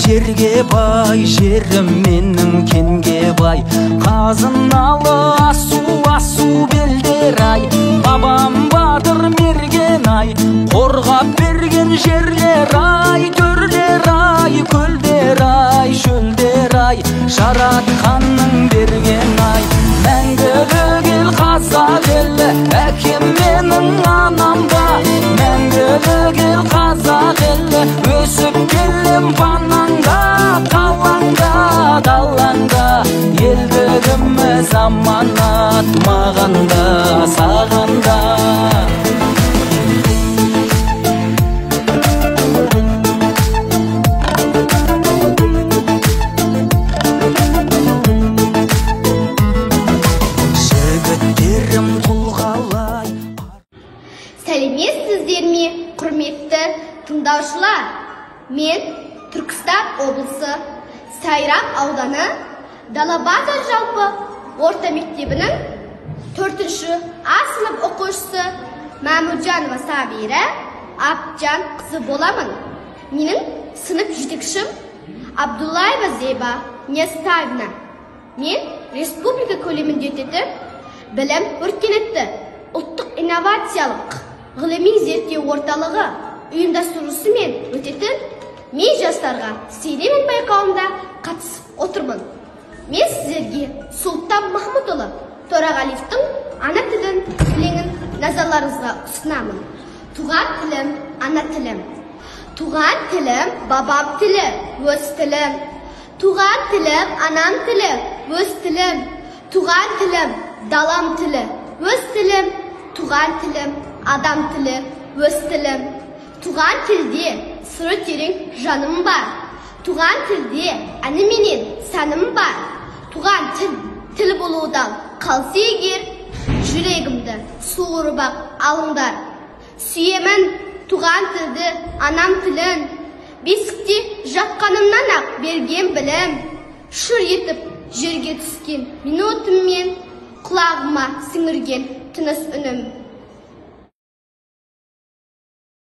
Жерге бай, жерім менің кенге бай. Қазыналы асу белдер ай, бабам батыр мерген ай. Қорғап берген жерлер ай, төрлер ай, көлдер ай, шөлдер ай. Жаратқанның берген ай. Мәңгілік ел қазақ елі, әкем менің анам ба. Мәңгілік ел қазақ елі, өсіп келем банаңда, қалаңда, далаңда. Елдігіміз аманат мағанда, сағанда. Сәлеметсіздер ме, құрметті тыңдаушылар? Мен Түркістан облысы Сайрам ауданы Далабазар жалпы орта мектебінің 4-ші А сынып оқушысы Мәмүджанова Сабира Абджан қызы боламын. Менің сынып жетекшім Абдуллаева Зейба Неставина. Мен республика көлемінде өтетін білім өркениетті ұлттық инновациялық ғылыми зерттеу орталығы ұйымдастырушысымен өтетін мен жастарға сөйлеймін байқауында қатысып отырмын. Мен сіздерге Сұлтан Махмұтұлы Торағалиевтің ана тілін өлеңін назарларыңызға ұсынамын. Туған тілім, ана тілім. Туған тілім, бабам тілі, өз тілім. Туған тілім, анам тілі, өз тілім. Туған тілім, далам тілі, өз тілім. Туған тілім, адам тілі, өз тілім. Туған тілде сыры терең жаным бар. Туған тілде әні менен сәнім бар. Туған тіл болудан қалса егер, жүрегімді суырып алыңдар. Сүйемін туған тілді, анам тілін. Бесікте жатқанымнан ақ берген білім. Шыр етіп жерге түскен минутыммен, құлағыма сіңірген тыныс үнім.